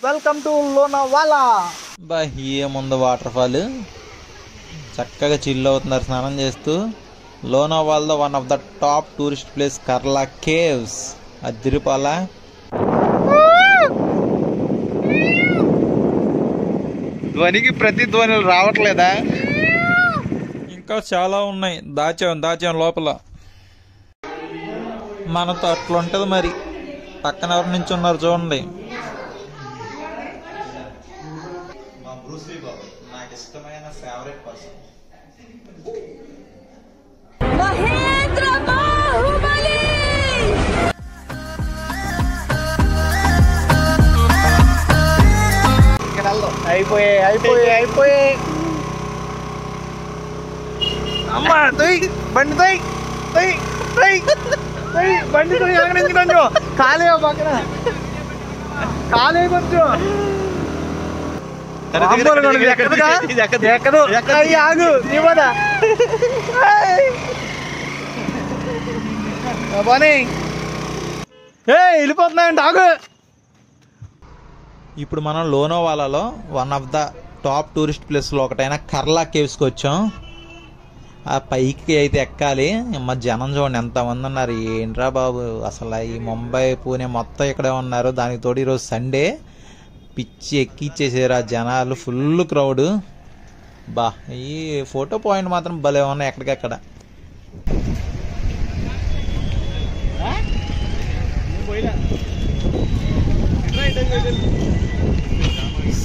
Welcome to Lonavala. ఏముంది water fall, చక్కగా chill అవుతున్నారు స్నానం చేస్తూ. లోనావాలాలో one of the top tourist place Karla caves. అదిరిపాలా. ధ్వనికి ప్రతి ధ్వనులు రావట్లేదా? ఇంకా చాలా ఉన్నాయి, దాచాం లోపల. మనతో అట్లుంటది మరి. పక్కన ఎవరి నుంచి ఉన్నారు చూడండి. నాకు ఇష్టమైన ఫేవరెట్ పర్సన్ మహేంద్ర బాహుబలి. అయిపోయి అమ్మా బండి బండి కొంచెం ఖాళీ పక్కన ఖాళీ కొంచెం ఎక్కదు. ఆగు నీవదా పోనీ వెళ్ళిపోతున్నాయండి. ఆగు. ఇప్పుడు మనం లోనావాలాలో one of the top tourist ప్లేస్లో ఒకటైన కర్లా కేవ్స్కి వచ్చాం. ఆ పైకి అయితే ఎక్కాలి. మా జనం చూడండి ఎంతమంది ఉన్నారు. ఏంట్రా బాబు, అసలు ఈ ముంబై పూణే మొత్తం ఇక్కడే ఉన్నారు. దానికి తోడు ఈరోజు సండే, పిచ్చి ఎక్కిచ్చేసారు ఆ జనాలు. Full crowd. ఈ ఫోటో పాయింట్ మాత్రం భలే ఉన్నాయి ఎక్కడికక్కడ.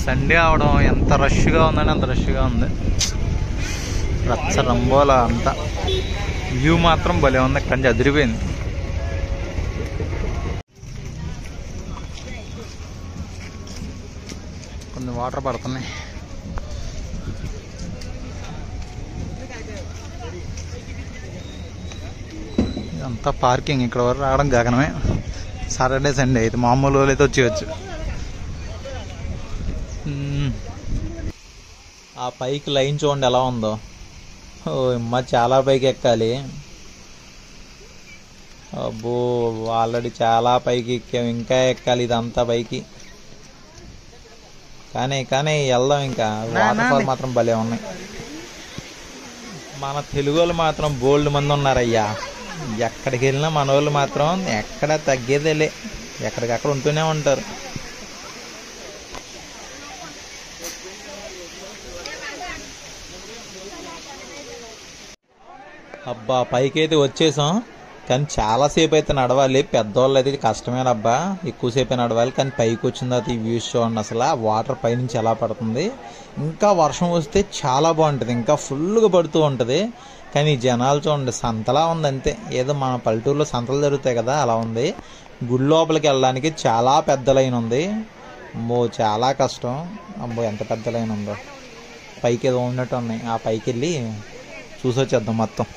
సండే అవడం ఎంత రష్గా ఉందని అంత రష్గా ఉంది. రచ్చ రంబోలా అంతా. వ్యూ మాత్రం భలే ఉంది, కంచి అదిరిపోయింది. కొన్ని వాటర్ పడుతున్నాయి. ఇదంతా పార్కింగ్. ఇక్కడ వరకు రావడం గగనమే. సాటర్డే సండే అయితే మామూలు అయితే వచ్చేయచ్చు. ఆ పైకి లైన్ చూడండి ఎలా ఉందో. చాలా పైకి ఎక్కాలి. అబ్బో, ఆల్రెడీ చాలా పైకి ఎక్కాం, ఇంకా ఎక్కాలి ఇదంతా పైకి. కానీ వెళ్దాం. ఇంకా వాటర్ ఫాల్ మాత్రం భలే ఉన్నాయి. మన తెలుగు వాళ్ళు మాత్రం బోల్డ్ మంది ఉన్నారయ్యా. ఎక్కడికి వెళ్ళినా మన వాళ్ళు మాత్రం ఎక్కడ తగ్గేదేలే, ఎక్కడికక్కడ ఉంటూనే ఉంటారు. అబ్బా, పైకి అయితే వచ్చేసాం. కానీ చాలాసేపు అయితే నడవాలి. పెద్దవాళ్ళు అయితే కష్టమేనబ్బా, ఎక్కువసేపే నడవాలి. కానీ పైకి వచ్చిన తర్వాత ఈ వ్యూస్ చూడండి. అసలు ఆ వాటర్ పైనుంచి ఎలా పడుతుంది. ఇంకా వర్షం వస్తే చాలా బాగుంటుంది, ఇంకా ఫుల్గా పడుతూ ఉంటుంది. కానీ ఈ జనాలు చూడండి, సంతలా ఉంది అంతే. ఏదో మన పల్లెటూరులో సంతలు జరుగుతాయి కదా, అలా ఉంది. గుడి లోపలికి వెళ్ళడానికి చాలా పెద్ద లైన్ ఉంది. అమ్మో, చాలా కష్టం. అమ్మో, ఎంత పెద్ద లైన్ ఉందో. పైకి ఏదో ఉన్నట్టు ఉన్నాయి. ఆ పైకి వెళ్ళి చూసి వచ్చేద్దాం మొత్తం.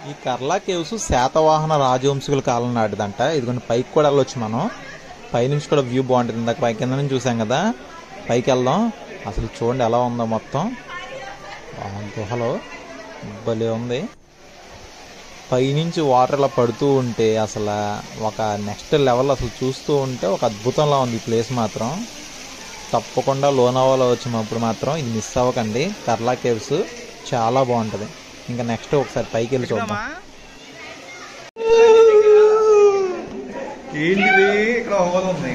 ఈ కర్లా కేవ్స్ శాతవాహన రాజవంశీకుల కాలం నాటిదంట. ఇదిగోండి పైకి కూడా వెళ్ళొచ్చు మనం. పైనుంచి కూడా వ్యూ బాగుంటుంది. ఇందాక పై కింద నుంచి చూసాం కదా, పైకి వెళ్దాం. అసలు చూడండి ఎలా ఉందో మొత్తం. గుహలో భలే ఉంది. పైనుంచి వాటర్ ఇలా పడుతూ ఉంటే అసలు ఒక నెక్స్ట్ లెవెల్. అసలు చూస్తూ ఉంటే ఒక అద్భుతంలా ఉంది ఈ ప్లేస్ మాత్రం. తప్పకుండా లోనావాలా వచ్చినప్పుడు మాత్రం ఇది మిస్ అవ్వకండి. కర్లా కేవ్స్ చాలా బాగుంటుంది. ఇంకా నెక్స్ట్ ఒకసారి పైకి వెళ్ళి చూద్దాం. ఏంటిది ఇక్కడ ఉంది.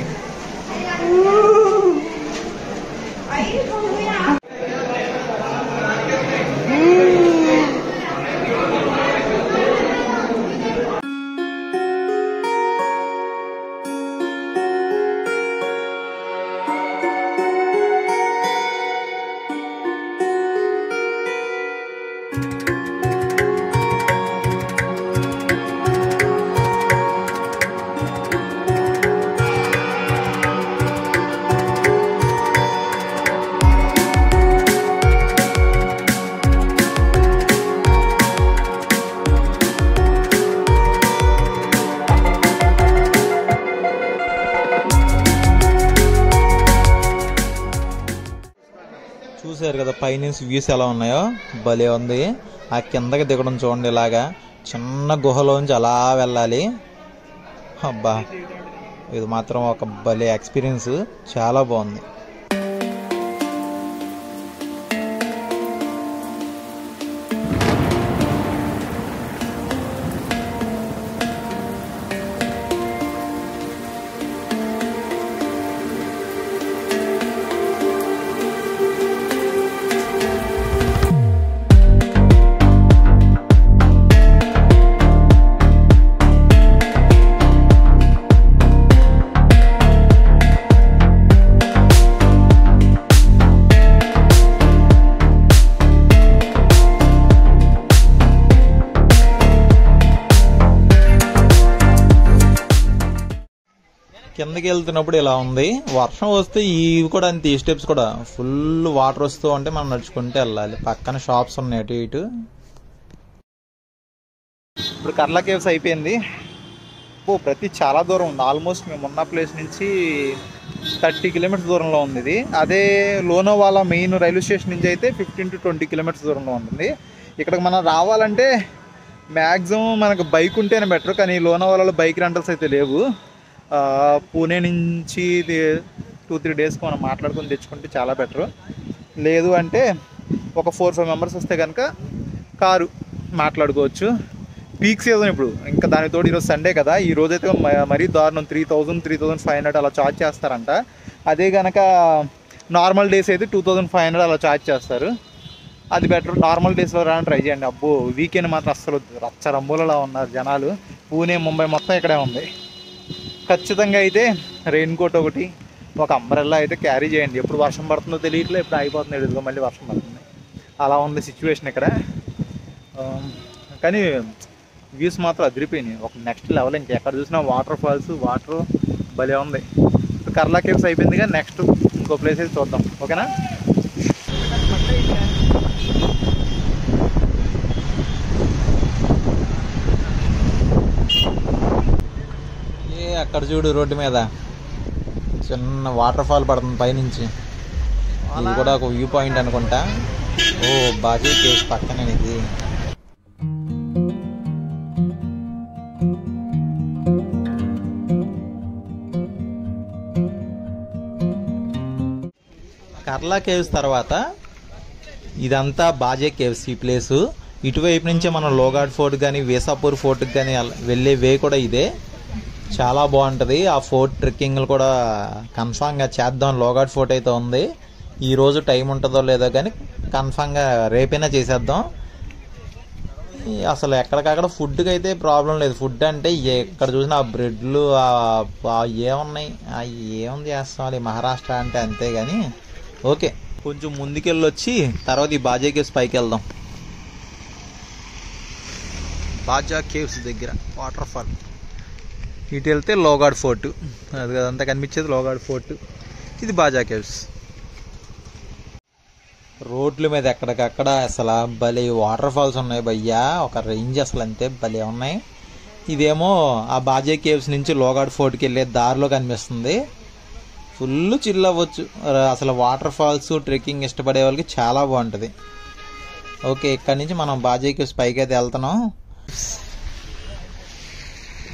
చూసారు కదా పైనుంచి వ్యూస్ ఎలా ఉన్నాయో, భలే ఉంది. ఆ కిందకి దిగడం చూడండి, ఇలాగా చిన్న గుహలోంచి అలా వెళ్ళాలి. అబ్బా, ఇది మాత్రం ఒక భలే ఎక్స్పీరియన్స్, చాలా బాగుంది. కిందకి వెళ్తున్నప్పుడు ఇలా ఉంది. వర్షం వస్తే ఇవి కూడా అంతే, ఈ స్టెప్స్ కూడా ఫుల్ వాటర్ వస్తూ ఉంటే మనం నడుచుకుంటూ వెళ్ళాలి. పక్కన షాప్స్ ఉన్నాయి అటు ఇటు. ఇప్పుడు కర్లా కేవ్స్ అయిపోయింది. ప్రతి చాలా దూరం ఉంది. ఆల్మోస్ట్ మేము ఉన్న ప్లేస్ నుంచి 30 కిలోమీటర్స్ దూరంలో ఉంది ఇది. అదే లోనావాలా మెయిన్ రైల్వే స్టేషన్ నుంచి అయితే 15 to 20 కిలోమీటర్స్ దూరంలో ఉంటుంది. ఇక్కడికి మనం రావాలంటే మ్యాక్సిమం మనకు బైక్ ఉంటేనే బెటర్, కానీ లోనావాలాలో బైక్ రెంటల్స్ అయితే లేవు. పూణే నుంచి 2-3 డేస్కి మనం మాట్లాడుకొని తెచ్చుకుంటే చాలా బెటర్. లేదు అంటే ఒక 4-5 మెంబర్స్ వస్తే కనుక కారు మాట్లాడుకోవచ్చు. పీక్ సీజన్ ఇప్పుడు, ఇంకా దానితోటి ఈరోజు సండే కదా, ఈ రోజైతే మరీ దారుణం 3,000-3,500 అలా ఛార్జ్ చేస్తారంట. అదే కనుక నార్మల్ డేస్ అయితే 2,500 అలా ఛార్జ్ చేస్తారు. అది బెటర్. నార్మల్ డేస్లో రాని ట్రై చేయండి. అబ్బో, వీకెండ్ మాత్రం అస్సలు రచ్చరంబులలా ఉన్నారు జనాలు. పూణే, ముంబై మొత్తం ఇక్కడే ఉంది. ఖచ్చితంగా అయితే రెయిన్ కోట్ ఒకటి, ఒక అంబ్రెల్లా అయితే క్యారీ చేయండి. ఎప్పుడు వర్షం పడుతుందో తెలియట్లేదు, ఎప్పుడు అయిపోతుందో ఎదుగుగా మళ్ళీ వర్షం పడుతుంది. అలా ఉంది సిచ్యువేషన్ ఇక్కడ. కానీ వ్యూస్ మాత్రం అదిరిపోయినాయి, ఒక నెక్స్ట్ లెవెల్. ఇంకా ఎక్కడ చూసినా వాటర్ ఫాల్స్, వాటర్ భలే ఉంది. కర్లా కేవ్స్ అయిపోయింది, కానీ నెక్స్ట్ ఇంకో ప్లేస్ అయితే చూద్దాం. ఓకేనా? అక్కడ చూడు, రోడ్డు మీద చిన్న వాటర్ ఫాల్ పడుతుంది పైనుంచి. ఇది కూడా ఒక వ్యూ పాయింట్ అనుకుంటా. ఓ, బాజీ కేవ్స్ పక్కనే ఇది. కర్లా కేవ్స్ తర్వాత ఇదంతా బాజే కేవ్స్ ఈ ప్లేసు. ఇటువైపు నుంచే మనం లోగాడ్ ఫోర్ట్ కానీ వేసాపూర్ ఫోర్ట్కి కానీ వెళ్ళే వే కూడా ఇదే. చాలా బాగుంటుంది. ఆ ఫోర్ట్ ట్రెక్కింగ్లు కూడా కన్ఫామ్గా చేద్దాం. లోగాడ్ ఫోర్ట్ అయితే ఉంది. ఈరోజు టైం ఉంటుందో లేదో కానీ కన్ఫామ్గా రేపైనా చేసేద్దాం. అసలు ఎక్కడికక్కడ ఫుడ్కి అయితే ప్రాబ్లం లేదు. ఫుడ్ అంటే ఎక్కడ చూసినా ఆ బ్రెడ్లు ఏమున్నాయి, ఏముంది చేస్తాం. మహారాష్ట్ర అంటే అంతే. కానీ ఓకే, కొంచెం ముందుకెళ్ళి వచ్చి తర్వాత ఈ బాజా కేవ్స్ పైకి వెళ్దాం. బాజా కేవ్స్ దగ్గర వాటర్ ఫాల్. ఇటు వెళ్తే లోగాడ్ ఫోర్ట్, అది కదంతా కనిపించేది లోగాడ్ ఫోర్ట్. ఇది బాజా కేవ్స్. రోడ్ల మీద ఎక్కడికక్కడ అసలు భలే వాటర్ ఫాల్స్ ఉన్నాయి భయ్యా, ఒక రేంజ్ అసలు అంతే, భలే ఉన్నాయి. ఇదేమో ఆ బాజా కేవ్స్ నుంచి లోగాడ్ ఫోర్ట్కి వెళ్ళే దారిలో కనిపిస్తుంది. ఫుల్ చిల్ అవ్వచ్చు అసలు. వాటర్ ఫాల్స్ ట్రెక్కింగ్ ఇష్టపడే వాళ్ళకి చాలా బాగుంటుంది. ఓకే, ఇక్కడ నుంచి మనం బాజా కేవ్స్ పైకి అయితే వెళ్తున్నాం.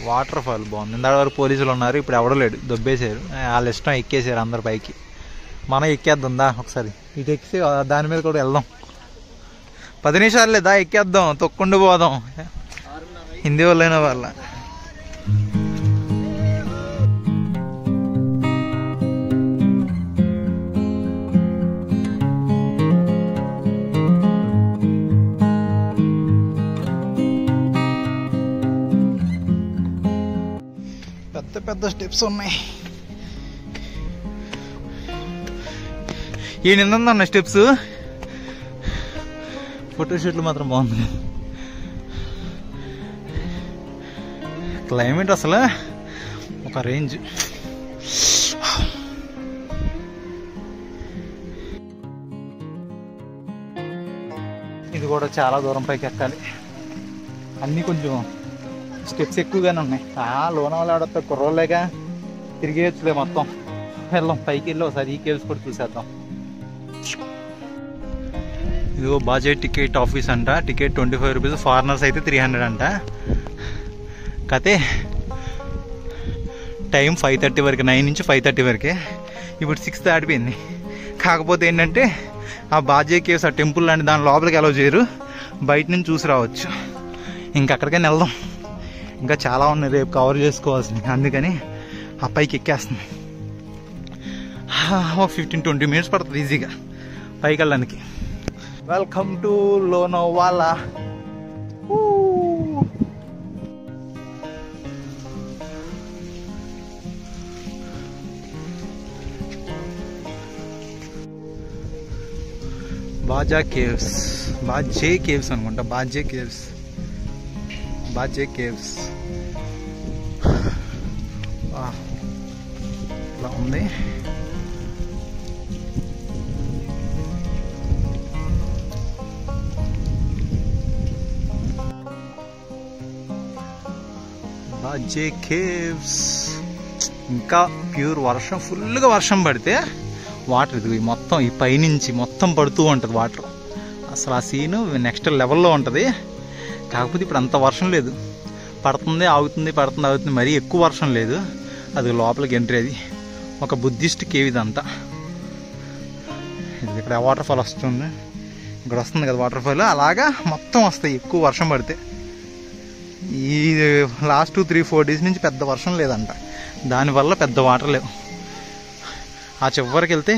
వాటర్ ఫాల్ బాగుంది. ఇందాక వరకు పోలీసులు ఉన్నారు, ఇప్పుడు ఎవడో లేడు, దొబ్బేశారు. వాళ్ళ ఇష్టం ఎక్కేసారు అందరు పైకి. మనం ఎక్కేద్దాం దా ఒకసారి. ఇటు ఎక్కితే దాని మీద కూడా వెళ్దాం. 10 నిమిషాలు లేదా, ఎక్కేద్దాం, తొక్కుండు పోదాం. హిందీ వాళ్ళైన వాళ్ళ పెద్ద పెద్ద స్టెప్స్ ఉన్నాయి. ఈ నిందన్న స్టెప్స్. ఫోటోషూట్లు మాత్రం బాగుంది. క్లైమేట్ అసలు ఒక రేంజ్. ఇది కూడా చాలా దూరం పైకి ఎక్కాలి. అన్నీ కొంచెం స్టెప్స్ ఎక్కువగానే ఉన్నాయి. లోనావాలా ఆడతా కుర్రోళ్ళేగా, తిరిగేయచ్చులే మొత్తం. వెళ్దాం పైకి వెళ్ళి ఒకసారి ఈ కేవ్స్ కూడా చూసేద్దాం. ఇదిగో బాజే టికెట్ ఆఫీస్ అంట. టికెట్ 25 రూపీస్, ఫారినర్స్ అయితే 300 అంట. కతే టైం 5:30 వరకు, 9 నుంచి 5:30 వరకే. ఇప్పుడు 6 దాటిపోయింది. కాకపోతే ఏంటంటే ఆ బాజే కేవ్స్, ఆ టెంపుల్ లాంటి దాని లోపలికి అలౌ చేయరు, బయట నుంచి చూసి రావచ్చు. ఇంకా అక్కడికైనా వెళ్దాం. ఇంకా చాలా ఉన్నాయి రేపు కవర్ చేసుకోవాల్సింది, అందుకని ఆ పైకి ఎక్కేస్తుంది. 15-20 మినిట్స్ పడుతుంది ఈజీగా పైకి వెళ్ళడానికి. Welcome to Lonavala. Baaja caves, బాజే caves అనుకుంటా, బాజే కేవ్స్, బాజే కేవ్స్. ఇలా ఉంది. బాజే కేవ్స్. ఇంకా ప్యూర్ వర్షం, ఫుల్గా వర్షం పడితే వాటర్ ఇది మొత్తం ఈ పైనుంచి మొత్తం పడుతూ ఉంటుంది వాటర్. అసలు ఆ సీను నెక్స్ట్ లెవెల్లో ఉంటుంది. కాకపోతే ఇప్పుడు అంత వర్షం లేదు, పడుతుంది ఆగుతుంది, పడుతుంది ఆగుతుంది, మరీ ఎక్కువ వర్షం లేదు. అది లోపలికి ఎంట్రీ. అది ఒక బుద్ధిస్ట్ కేవ్ ఇదంతా. ఇది ఇక్కడ వాటర్ ఫాల్ వస్తుంది, ఇక్కడ వస్తుంది కదా వాటర్ ఫాల్, అలాగా మొత్తం వస్తాయి ఎక్కువ వర్షం పడితే. ఈ లాస్ట్ 3-4 డేస్ నుంచి పెద్ద వర్షం లేదంట, దానివల్ల పెద్ద వాటర్ లేవు. ఆ చివరికి వెళ్తే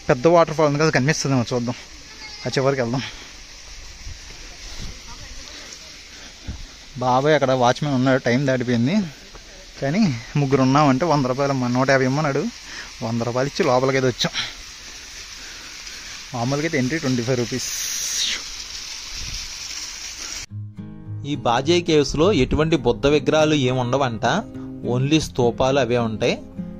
పెద్ద వాటర్ ఫాల్ ఉంది కదా, కనిపిస్తుందేమో, చూద్దాం. ఆ చివరికి వెళ్దాం. బాబాయ్ అక్కడ వాచ్మెన్ ఉన్నాడు, టైం దాటిపోయింది. కానీ ముగ్గురు ఉన్నామంటే 100 రూపాయలు, 150 ఇమ్మన్నాడు. 100 రూపాయలు ఇచ్చి లోపలికి అయితే వచ్చాం. మామూలుగా అయితే ఎంట్రీ 25 రూపీస్. ఈ బాజే కేవ్స్లో ఎటువంటి బుద్ధ విగ్రహాలు ఏముండవంట, ఓన్లీ స్తూపాలు అవే ఉంటాయి.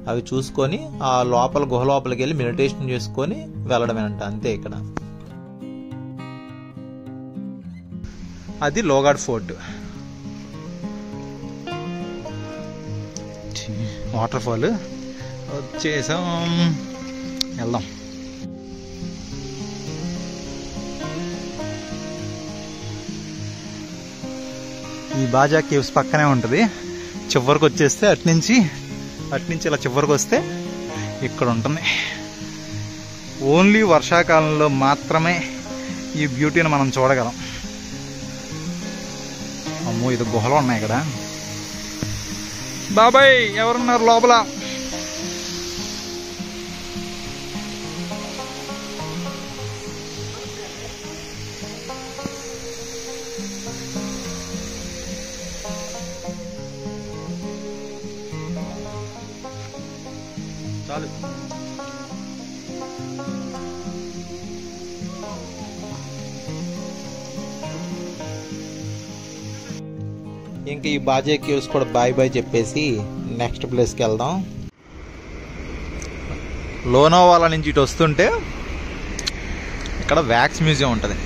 అవి చూసుకొని ఆ లోపల గుహ లోపలికి వెళ్ళి మెడిటేషన్ చేసుకొని వెళ్ళడమేనంట, అంతే. ఇక్కడ అది లోగాడ్ ఫోర్ట్. వాటర్ ఫాల్ వచ్చేసాం, వెళ్దాం. ఈ బాజా కేవ్స్ పక్కనే ఉంటుంది. చివరికి వచ్చేస్తే అట్నుంచి ఇలా చివరికి వస్తే ఇక్కడ ఉంటుంది. ఓన్లీ వర్షాకాలంలో మాత్రమే ఈ బ్యూటీని మనం చూడగలం. అమ్మో, ఇది గుహలో ఉన్నాయి ఇక్కడ. బాబాయ్ ఎవరున్నారు లోపల? చాలు. ఇంకా ఈ బాజే కేవ్స్ కూడా బాయ్ బాయ్ చెప్పేసి నెక్స్ట్ ప్లేస్కి వెళ్దాం. లోనావాలా నుంచి ఇటు వస్తుంటే ఇక్కడ వ్యాక్స్ మ్యూజియం ఉంటుంది.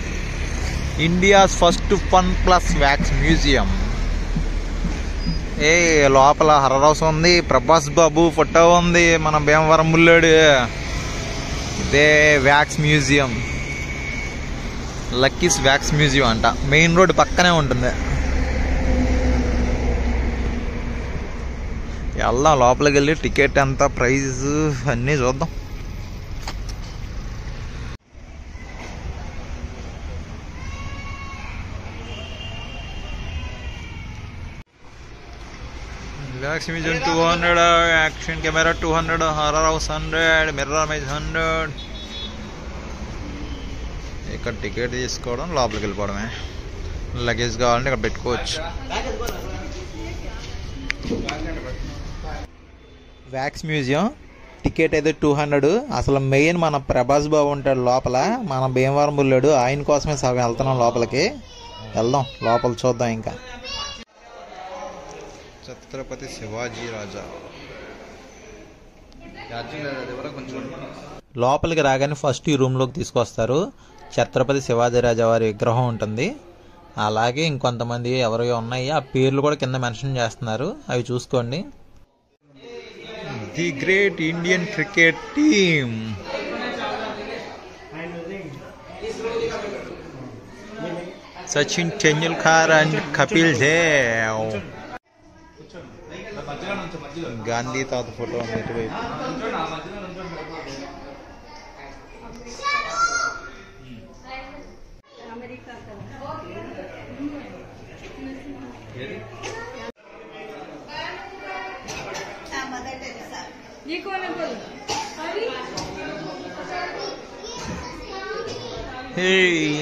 India's first fun plus wax museum. లోపల హర్రర్ హౌస్ ఉంది, ప్రభాస్ బాబు ఫోటో ఉంది, మన భీమవరం బుల్లాడు. ఇదే wax museum, Lucky's wax museum అంట. మెయిన్ రోడ్ పక్కనే ఉంటుంది. వెళ్దాం లోపలికి వెళ్ళి టికెట్ ఎంత, ప్రైజ్ అన్నీ చూద్దాం. Wax museum 200, action camera 200, horror house 100, mirror image 100. ఇక్కడ టికెట్ తీసుకోవడం, లోపలికి వెళ్ళిపోవడమే. లగేజ్ కావాలంటే ఇక్కడ పెట్టుకోవచ్చు. వ్యాక్స్ మ్యూజియం టికెట్ అయితే 200. అసలు మెయిన్ మన ప్రభాస్ బాబు ఉంటాడు లోపల, మన భీమవరం బుల్లాడు, ఆయన కోసమే సగం వెళ్తున్నాం లోపలికి. వెళ్దాం లోపల చూద్దాం. ఇంకా ఛత్రపతి శివాజీ రాజా లోపలికి రాగానే ఫస్ట్ ఈ రూమ్లోకి తీసుకొస్తారు. ఛత్రపతి శివాజీ రాజా వారి విగ్రహం ఉంటుంది. అలాగే ఇంకొంతమంది ఎవరో ఉన్నాయి, ఆ పేర్లు కూడా కింద మెన్షన్ చేస్తున్నారు, అవి చూసుకోండి. The great Indian cricket team. Sachin Tendulkar and Kapil Dev. Gandhi తాత ఫోటో ఇటువైపు.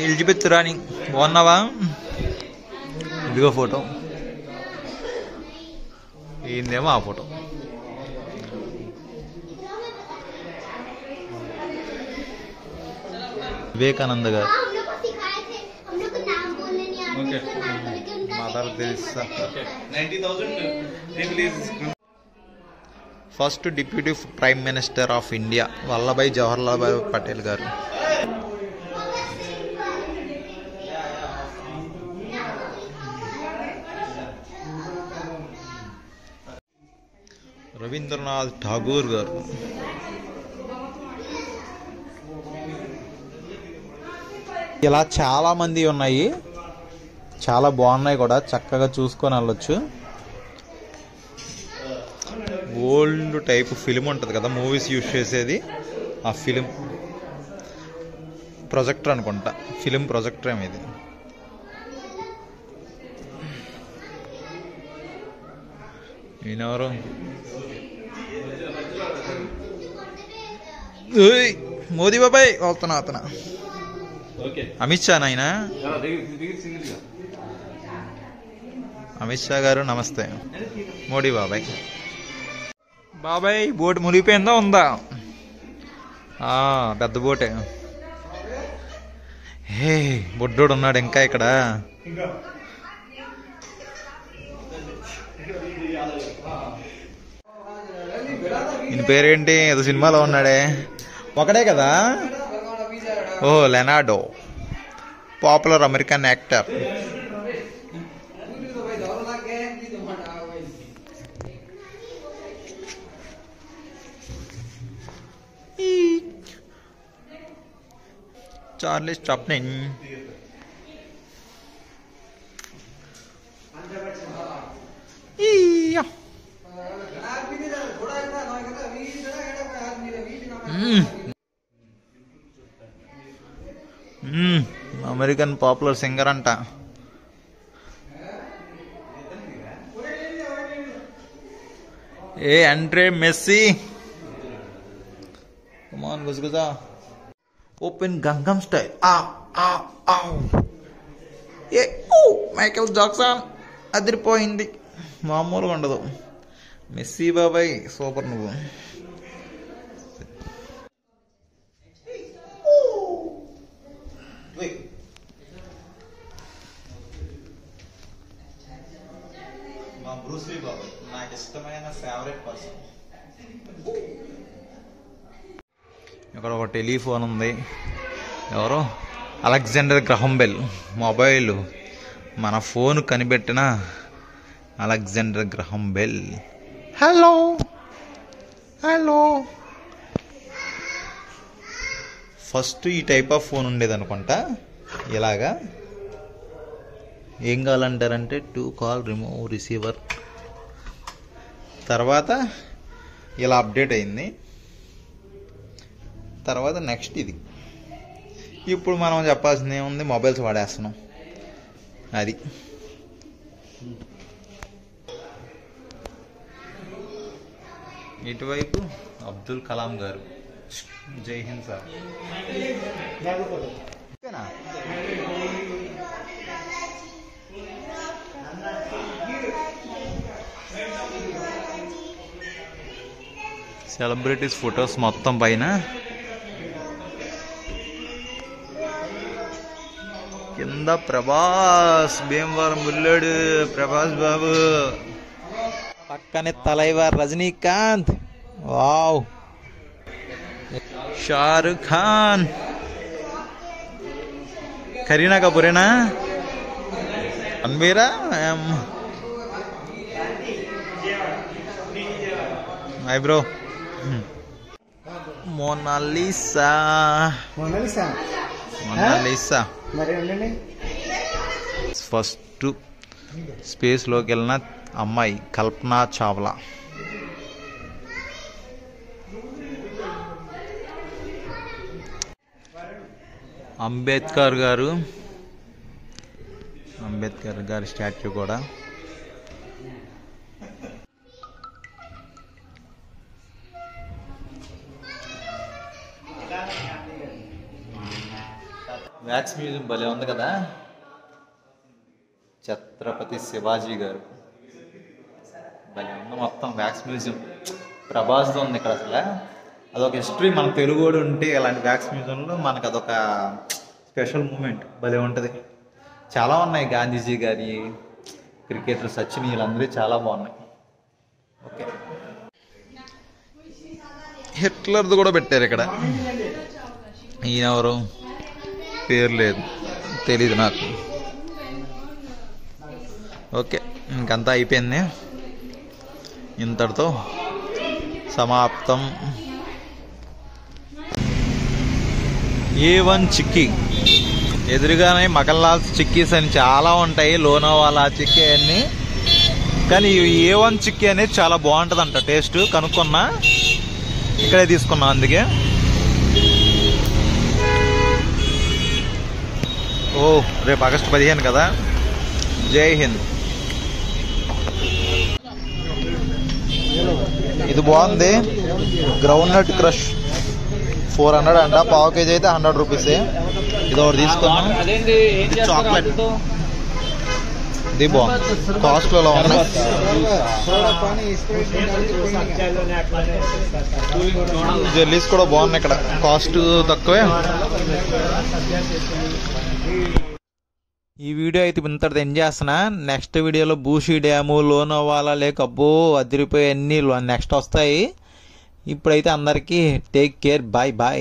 ఎలిజబెత్ రాణి బాగున్నావా? ఇదిగో ఫోటో, ఏందేమో ఆ ఫోటో. వివేకానంద గారు, mother Teresa. First deputy prime minister of India Vallabhbhai Jawaharlal Patel గారు. రవీంద్రనాథ్ ఠాగూర్ గారు. ఇలా చాలా మంది ఉన్నాయి, చాలా బాగున్నాయి కూడా, చక్కగా చూసుకొని వెళ్ళొచ్చు. ఓల్డ్ టైప్ ఫిలిం ఉంటుంది కదా, మూవీస్ యూజ్ చేసేది, ఆ ఫిలిం ప్రొజెక్టర్ అనుకుంటా, ఫిలిం ప్రొజెక్టర్ ఏమి ఇది. ఈయనెవరు? మోదీ బాబాయ్ వస్తున్నా అతను. అమిత్ షా నాయన, అమిత్ షా గారు నమస్తే. మోడీ బాబాయ్. బాబాయ్ బోట్ మునిగిపోయిందా ఉందా? పెద్ద బోటే. హే బొడ్డోడు ఉన్నాడు ఇంకా ఇక్కడ. ఈయన పేరేంటి? ఏదో సినిమాలో ఉన్నాడే, ఒకడే కదా. ఓ Leonardo, popular American actor. Charlie Chaplin. American popular singer అంట. ఏ ఆండ్రే మెస్సీ, కమ్ ఆన్ గుజగుజా. Open Gangnam style. ఏ మైకేల్ జాక్సన్ అదిరిపోయింది, మామూలుగా ఉండదు. మెస్సీ బాబాయ్ సూపర్ నువ్వు. మా బ్రూస్లీ బాబాయ్ నాకు ఇష్టమైన ఫేవరెట్ పర్సన్. ఇక్కడ ఒక టెలిఫోన్ ఉంది, ఎవరు? Alexander Graham Bell. మొబైల్ మన ఫోన్ కనిపెట్టిన Alexander Graham Bell. Hello hello. First ఈ టైప్ ఆఫ్ ఫోన్ ఉండేది అనుకుంటా, ఇలాగా. ఏం కావాలంటారంటే టు కాల్ రిమూవ్ రిసీవర్. తర్వాత ఇలా అప్డేట్ అయింది. తర్వాత నెక్స్ట్ ఇది. ఇప్పుడు మనం చెప్పాల్సింది ఏముంది, మొబైల్స్ వాడేస్తున్నాం. అది ఇటువైపు అబ్దుల్ కలాం గారు. జై హింద్ సార్. సెలబ్రిటీస్ ఫొటోస్ మొత్తం పైన. కింద ప్రభాస్, భీమవరం బుల్లాడు ప్రభాస్ బాబు. పక్కనే తలైవర్ రజనీకాంత్. వావ్. షారుఖ్ ఖాన్. కరీనా కపూరేనా? రణబీరా? Hi bro. మోనాలిసా. మోనాలిసా. మరి ఉండండి. ఫస్ట్ స్పేస్లోకి వెళ్ళిన అమ్మాయి కల్పనా చావ్లా. అంబేద్కర్ గారి స్టాచ్యూ కూడా. వ్యాక్స్ మ్యూజియం భలే ఉంది కదా. ఛత్రపతి శివాజీ గారు భలే ఉంది. మొత్తం వ్యాక్స్ మ్యూజియం ప్రభాస్తో ఉంది ఇక్కడ. అసలు అదొక హిస్టరీ. మన తెలుగు కూడా ఉంటే ఇలాంటి వ్యాక్స్ మ్యూజియంలో మనకు అదొక స్పెషల్ మూమెంట్. భలే ఉంటుంది. చాలా ఉన్నాయి. గాంధీజీ గారి, క్రికెటర్ సచిన్, వీళ్ళందరూ చాలా బాగున్నాయి. ఓకే, హిట్లర్ది కూడా పెట్టారు ఇక్కడ. ఈయనెవరు పేరు లేదు, తెలీదు నాకు. ఓకే, ఇంకంతా అయిపోయింది. ఇంతటితో సమాప్తం. A1 చిక్కీ ఎదురుగానే మగన్లాల్ చిక్కీస్ అని చాలా ఉంటాయి, లోనావాలా చిక్కీ అన్ని. కానీ A1 చిక్కీ అనేది చాలా బాగుంటుందంట టేస్ట్. కనుక్కున్నా, ఇక్కడే తీసుకున్నా. అందుకే రేపు ఆగస్టు 15 కదా. జై హింద్. ఇది బాగుంది. గ్రౌండ్ నట్ క్రష్ 400 అంట. పావు కేజీ అయితే 100 రూపీసే. ఇది ఒకటి తీసుకున్నాం. చాక్లెట్ ఇది బాగుంది. కాస్ట్లో ఉన్నాయి. జెల్లీస్ కూడా బాగున్నాయి ఇక్కడ, కాస్ట్ తక్కువే. ఈ వీడియో అయితే ఇంతటితో ఎంజాయ్ చేస్తున్నా. నెక్స్ట్ వీడియోలో బూషీ డ్యాము, లోనావాలా లేక్ అబ్బో అదిరిపోయి అన్నీ నెక్స్ట్ వస్తాయి. ఇప్పుడైతే అందరికీ టేక్ కేర్, బాయ్ బాయ్.